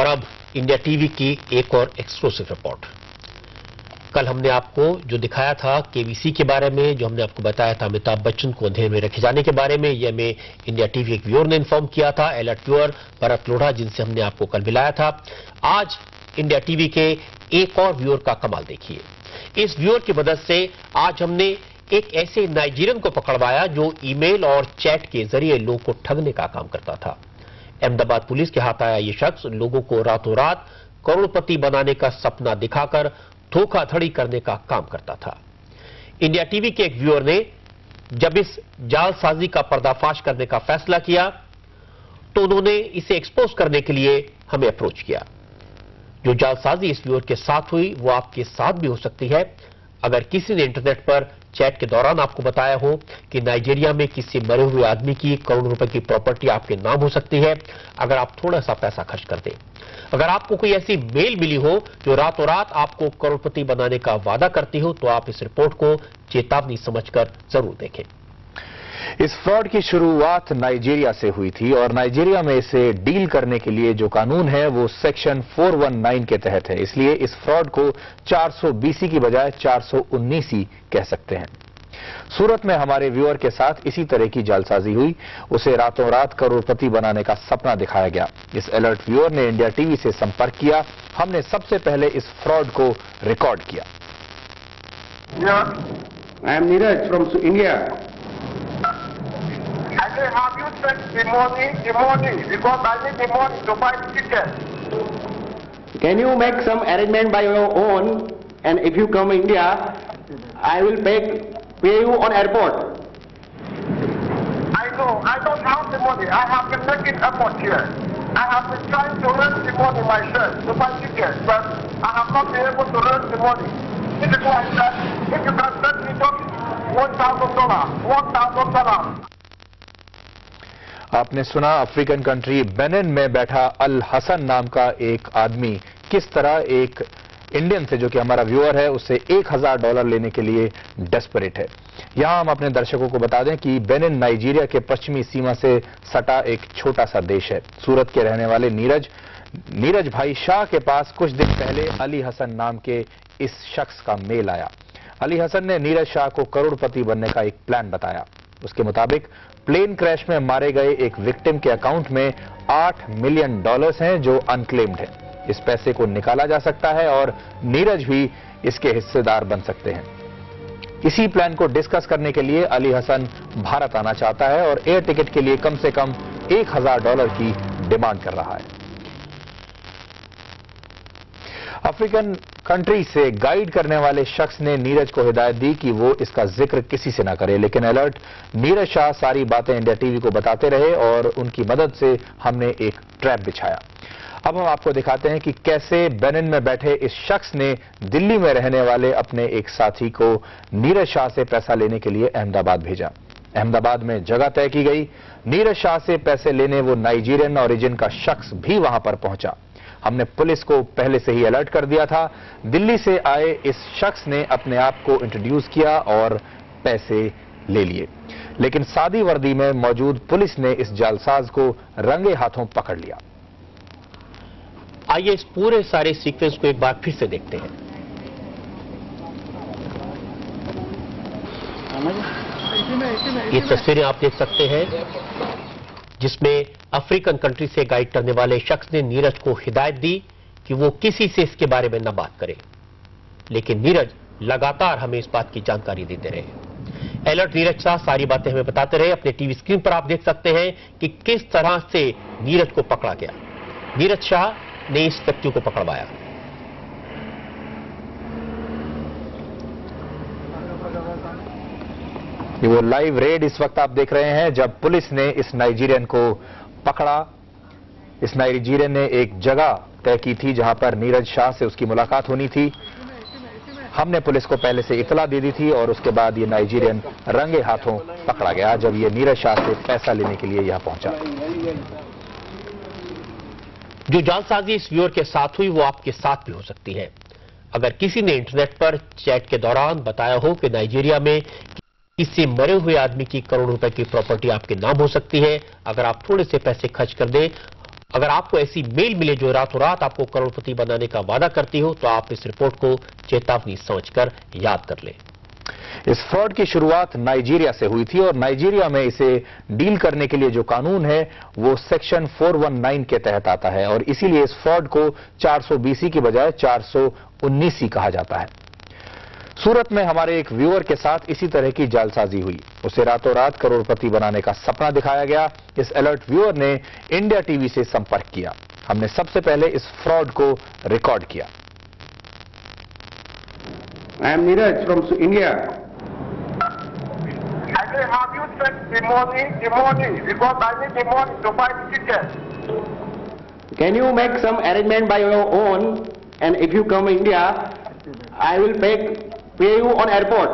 और अब India TV की एक और एक्सक्लूसिव रिपोर्ट। कल हमने आपको जो दिखाया था केबीसी के बारे में, जो हमने आपको बताया था अमिताभ बच्चन को अंधेरे में रखे जाने के बारे में, यह हमें इंडिया टीवी एक व्यूअर ने इन्फॉर्म किया था, अलर्ट व्यूअर भरत लोढ़ा, जिनसे हमने आपको कल मिलाया था। आज इंडिया टीवी के एक और व्यूअर का कमाल देखिए। इस व्यूअर की मदद से आज हमने एक ऐसे नाइजीरियन को पकड़वाया जो ईमेल और चैट के जरिए लोगों को ठगने का काम करता था। अहमदाबाद पुलिस के हाथ आया ये शख्स लोगों को रातों रात करोड़पति बनाने का सपना दिखाकर धोखाधड़ी करने का काम करता था। इंडिया टीवी के एक व्यूअर ने जब इस जालसाजी का पर्दाफाश करने का फैसला किया तो उन्होंने इसे एक्सपोज करने के लिए हमें अप्रोच किया। जो जालसाजी इस व्यूअर के साथ हुई वो आपके साथ भी हो सकती है। अगर किसी ने इंटरनेट पर चैट के दौरान आपको बताया हो कि नाइजीरिया में किसी मरे हुए आदमी की करोड़ रुपए की प्रॉपर्टी आपके नाम हो सकती है अगर आप थोड़ा सा पैसा खर्च कर दें, अगर आपको कोई ऐसी मेल मिली हो जो रातों रात आपको करोड़पति बनाने का वादा करती हो, तो आप इस रिपोर्ट को चेतावनी समझकर जरूर देखें। इस फ्रॉड की शुरुआत नाइजीरिया से हुई थी और नाइजीरिया में इसे डील करने के लिए जो कानून है वो सेक्शन 419 के तहत है। इसलिए इस फ्रॉड को 420 की बजाय 419 कह सकते हैं। सूरत में हमारे व्यूअर के साथ इसी तरह की जालसाजी हुई। उसे रातों रात करोड़पति बनाने का सपना दिखाया गया। इस अलर्ट व्यूअर ने इंडिया टीवी से संपर्क किया। हमने सबसे पहले इस फ्रॉड को रिकॉर्ड किया। I am Neeraj from India. Have you sent the money, because I need the money to buy the ticket. Can you make some arrangement by your own, and if you come India, I will pay you on airport. I know, I don't have the money. I have been making effort here. I have been trying to raise the money myself to buy tickets, but I have not been able to raise the money. This is why I said, if you can send me just $1,000. आपने सुना African country Benin में बैठा अल हसन नाम का एक आदमी किस तरह एक इंडियन से, जो कि हमारा व्यूअर है, उससे $1000 लेने के लिए डेस्परेट है। यहां हम अपने दर्शकों को बता दें कि बेनिन नाइजीरिया के पश्चिमी सीमा से सटा एक छोटा सा देश है। सूरत के रहने वाले नीरज भाई शाह के पास कुछ दिन पहले अली हसन नाम के इस शख्स का मेल आया। अली हसन ने नीरज शाह को करोड़पति बनने का एक प्लान बताया। उसके मुताबिक प्लेन क्रैश में मारे गए एक विक्टिम के अकाउंट में $8 मिलियन हैं जो अनक्लेम्ड है। इस पैसे को निकाला जा सकता है और नीरज भी इसके हिस्सेदार बन सकते हैं। इसी प्लान को डिस्कस करने के लिए अली हसन भारत आना चाहता है और एयर टिकट के लिए कम से कम $1000 की डिमांड कर रहा है। अफ्रीकन कंट्री से गाइड करने वाले शख्स ने नीरज को हिदायत दी कि वो इसका जिक्र किसी से ना करे, लेकिन अलर्ट नीरज शाह सारी बातें इंडिया टीवी को बताते रहे और उनकी मदद से हमने एक ट्रैप बिछाया। अब हम आपको दिखाते हैं कि कैसे बेनिन में बैठे इस शख्स ने दिल्ली में रहने वाले अपने एक साथी को नीरज शाह से पैसा लेने के लिए अहमदाबाद भेजा। अहमदाबाद में जगह तय की गई। नीरज शाह से पैसे लेने वो नाइजीरियन ओरिजिन का शख्स भी वहां पर पहुंचा। हमने पुलिस को पहले से ही अलर्ट कर दिया था। दिल्ली से आए इस शख्स ने अपने आप को इंट्रोड्यूस किया और पैसे ले लिए, लेकिन सादी वर्दी में मौजूद पुलिस ने इस जालसाज को रंगे हाथों पकड़ लिया। आइए इस पूरे सारे सीक्वेंस को एक बार फिर से देखते हैं। ये तस्वीरें आप देख सकते हैं जिसमें अफ्रीकन कंट्री से गाइड करने वाले शख्स ने नीरज को हिदायत दी कि वो किसी से इसके बारे में न बात करे, लेकिन नीरज लगातार हमें इस बात की जानकारी देते रहे। अलर्ट नीरज शाह सारी बातें हमें बताते रहे। अपने टीवी स्क्रीन पर आप देख सकते हैं कि किस तरह से नीरज को पकड़ा गया। नीरज शाह ने इस व्यक्ति को पकड़वाया। ये वो लाइव रेड इस वक्त आप देख रहे हैं जब पुलिस ने इस नाइजीरियन को पकड़ा। इस नाइजीरियन ने एक जगह तय की थी जहां पर नीरज शाह से उसकी मुलाकात होनी थी। हमने पुलिस को पहले से इतला दे दी थी और उसके बाद ये नाइजीरियन रंगे हाथों पकड़ा गया जब ये नीरज शाह से पैसा लेने के लिए यहां पहुंचा। जो जालसाजी इस व्यूअर के साथ हुई वो आपके साथ भी हो सकती है। अगर किसी ने इंटरनेट पर चैट के दौरान बताया हो कि नाइजीरिया में किसी मरे हुए आदमी की करोड़ रुपए की प्रॉपर्टी आपके नाम हो सकती है, अगर आप थोड़े से पैसे खर्च कर दें, अगर आपको ऐसी मेल मिले जो रातों रात आपको करोड़पति बनाने का वादा करती हो तो आप इस रिपोर्ट को चेतावनी समझकर याद कर लें। इस फ्रॉड की शुरुआत नाइजीरिया से हुई थी और नाइजीरिया में इसे डील करने के लिए जो कानून है वो सेक्शन 419 के तहत आता है और इसीलिए इस फ्रॉड को 420 की बजाय 419 कहा जाता है। सूरत में हमारे एक व्यूअर के साथ इसी तरह की जालसाजी हुई। उसे रातों रात करोड़पति बनाने का सपना दिखाया गया। इस अलर्ट व्यूअर ने इंडिया टीवी से संपर्क किया। हमने सबसे पहले इस फ्रॉड को रिकॉर्ड किया। I am Neeraj from India. Have you sent the money, because I need the money to buy the ticket. Can you make some arrangement by your own, and if you come India, I will pay you on airport.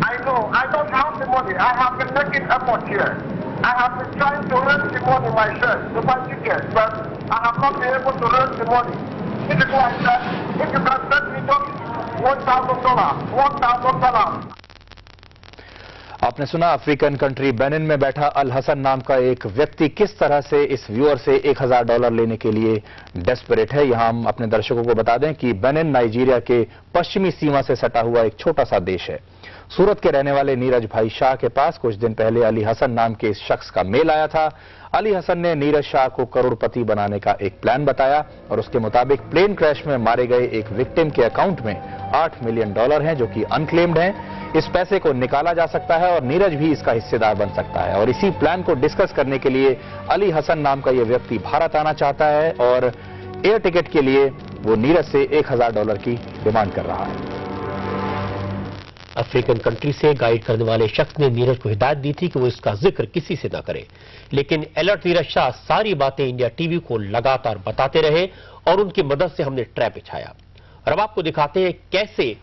I know, I don't have the money. I have been making effort here. I have been trying to earn the money myself to buy tickets, but I have not been able to earn the money. This is why I said, if you can send me just $1,000. आपने सुना African country Benin में बैठा अल हसन नाम का एक व्यक्ति किस तरह से इस व्यूअर से $1,000 लेने के लिए डेस्परेट है। यहां हम अपने दर्शकों को बता दें कि बेनिन नाइजीरिया के पश्चिमी सीमा से सटा हुआ एक छोटा सा देश है। सूरत के रहने वाले नीरज भाई शाह के पास कुछ दिन पहले अली हसन नाम के इस शख्स का मेल आया था। अली हसन ने नीरज शाह को करोड़पति बनाने का एक प्लान बताया और उसके मुताबिक प्लेन क्रैश में मारे गए एक विक्टिम के अकाउंट में $8 मिलियन हैं जो कि अनक्लेम्ड हैं। इस पैसे को निकाला जा सकता है और नीरज भी इसका हिस्सेदार बन सकता है और इसी प्लान को डिस्कस करने के लिए अली हसन नाम का यह व्यक्ति भारत आना चाहता है और एयर टिकट के लिए वो नीरज से $1,000 की डिमांड कर रहा है। अफ्रीकन कंट्री से गाइड करने वाले शख्स ने नीरज को हिदायत दी थी कि वो इसका जिक्र किसी से ना करे, लेकिन अलर्ट नीरज शाह सारी बातें इंडिया टीवी को लगातार बताते रहे और उनकी मदद से हमने ट्रैप बिछाया। और अब आपको दिखाते हैं कैसे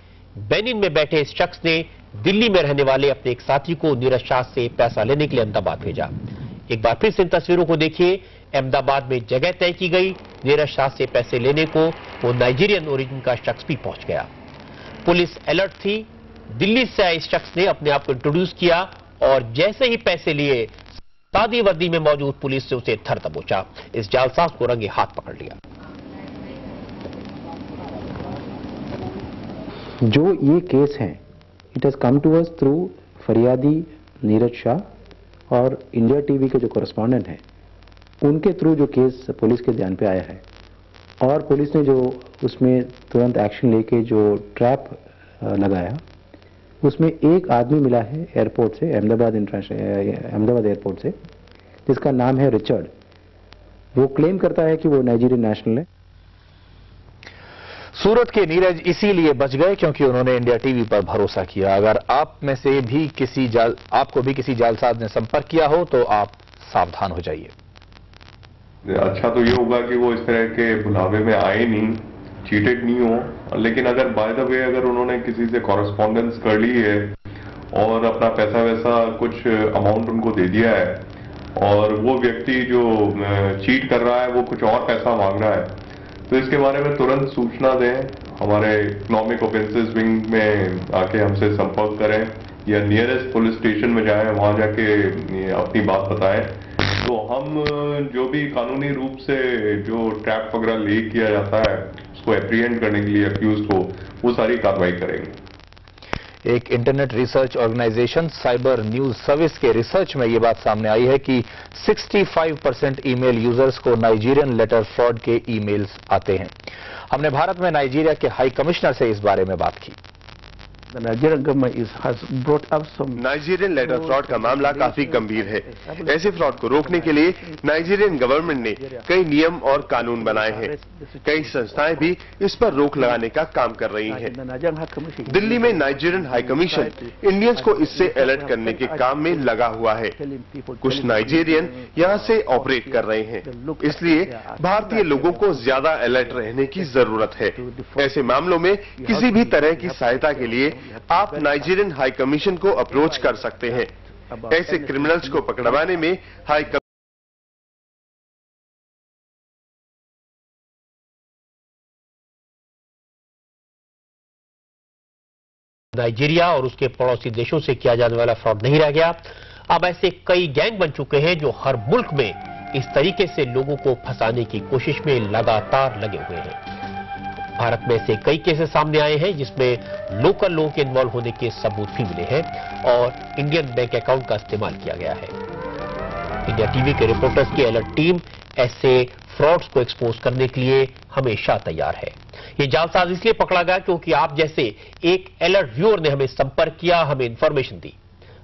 बेनिन में बैठे इस शख्स ने दिल्ली में रहने वाले अपने एक साथी को नीरज शाह से पैसा लेने के लिए अहमदाबाद भेजा। एक बार फिर से इन तस्वीरों को देखिए। अहमदाबाद में जगह तय की गई। नीरज शाह से पैसे लेने को वो नाइजीरियन ओरिजिन का शख्स भी पहुंच गया। पुलिस अलर्ट थी। दिल्ली से आए इस शख्स ने अपने आप को इंट्रोड्यूस किया और जैसे ही पैसे लिए सादी वर्दी में मौजूद पुलिस से उसे धर दबोचा। इस जालसाज को रंगे हाथ पकड़ लिया। जो ये केस है, it has come to us through फरियादी नीरज शाह और इंडिया टीवी के जो कॉरेस्पॉन्डेंट हैं उनके थ्रू जो केस पुलिस के ध्यान पे आया है और पुलिस ने जो उसमें तुरंत एक्शन लेके जो ट्रैप लगाया उसमें एक आदमी मिला है एयरपोर्ट से, अहमदाबाद एयरपोर्ट से, जिसका नाम है रिचर्ड। वो क्लेम करता है कि वो नाइजीरियन नेशनल है। सूरत के नीरज इसीलिए बच गए क्योंकि उन्होंने इंडिया टीवी पर भरोसा किया। अगर आप में से भी आपको भी किसी जालसाज ने संपर्क किया हो तो आप सावधान हो जाइए। अच्छा तो ये होगा कि वो इस तरह के बुलावे में आए नहीं, चीटेड नहीं हो, लेकिन अगर बाय द वे अगर उन्होंने किसी से कॉरेस्पॉन्डेंस कर ली है और अपना पैसा वैसा कुछ अमाउंट उनको दे दिया है और वो व्यक्ति जो चीट कर रहा है वो कुछ और पैसा मांग रहा है, तो इसके बारे में तुरंत सूचना दें। हमारे इकोनॉमिक ऑफेंसेस विंग में आके हमसे संपर्क करें या नियरेस्ट पुलिस स्टेशन में जाएं, वहां जाके अपनी बात बताएं। तो हम जो भी कानूनी रूप से जो ट्रैप वगैरह ले किया जाता है उसको एप्रीहेंड करने के लिए अक्यूज को वो सारी कार्रवाई करेंगे। एक internet research organization cyber news service के रिसर्च में ये बात सामने आई है कि 65% ईमेल यूजर्स को नाइजीरियन लेटर फ्रॉड के ईमेल्स आते हैं। हमने भारत में नाइजीरिया के हाई कमिश्नर से इस बारे में बात की। नाइजीरियन लेटर फ्रॉड का मामला काफी गंभीर है। ऐसे फ्रॉड को रोकने के लिए नाइजीरियन गवर्नमेंट ने कई नियम और कानून बनाए हैं। कई संस्थाएं भी इस पर रोक लगाने का काम कर रही हैं। दिल्ली में नाइजीरियन हाई कमीशन इंडियंस को इससे अलर्ट करने के काम में लगा हुआ है। कुछ नाइजीरियन यहाँ से ऑपरेट कर रहे हैं, इसलिए भारतीय लोगों को ज्यादा अलर्ट रहने की जरूरत है। ऐसे मामलों में किसी भी तरह की सहायता के लिए आप नाइजीरियन हाई कमीशन को अप्रोच कर सकते हैं। ऐसे क्रिमिनल्स को पकड़वाने में हाई नाइजीरिया और उसके पड़ोसी देशों से किया जाने वाला फ्रॉड नहीं रह गया। अब ऐसे कई गैंग बन चुके हैं जो हर मुल्क में इस तरीके से लोगों को फंसाने की कोशिश में लगातार लगे हुए हैं। भारत में से कई केसेस सामने आए हैं जिसमें लोकल लोगों के इन्वॉल्व होने के सबूत भी मिले हैं और इंडियन बैंक अकाउंट का इस्तेमाल किया गया है। इंडिया टीवी के रिपोर्टर्स की अलर्ट टीम ऐसे फ्रॉड्स को एक्सपोज करने के लिए हमेशा तैयार है। ये जालसाज इसलिए पकड़ा गया क्योंकि आप जैसे एक अलर्ट व्यूअर ने हमें संपर्क किया, हमें इंफॉर्मेशन दी।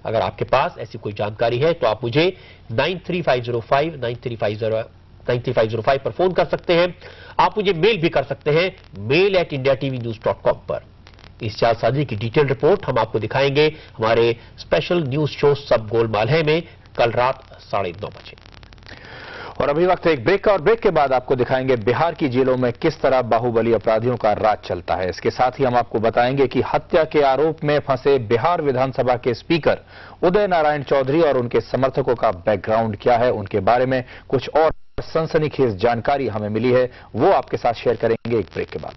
अगर आपके पास ऐसी कोई जानकारी है तो आप मुझे 9350 पर फोन कर सकते हैं। आप मुझे मेल भी कर सकते हैं, mail@indiatvnews.com पर। इस जालसाजी की डिटेल रिपोर्ट हम आपको दिखाएंगे हमारे स्पेशल न्यूज शो सब गोलमाल है में कल रात 9:30 बजे। और अभी वक्त एक ब्रेक का, और ब्रेक के बाद आपको दिखाएंगे बिहार की जेलों में किस तरह बाहुबली अपराधियों का राज चलता है। इसके साथ ही हम आपको बताएंगे कि हत्या के आरोप में फंसे बिहार विधानसभा के स्पीकर उदय नारायण चौधरी और उनके समर्थकों का बैकग्राउंड क्या है। उनके बारे में कुछ और सनसनीखेज जानकारी हमें मिली है, वो आपके साथ शेयर करेंगे एक ब्रेक के बाद।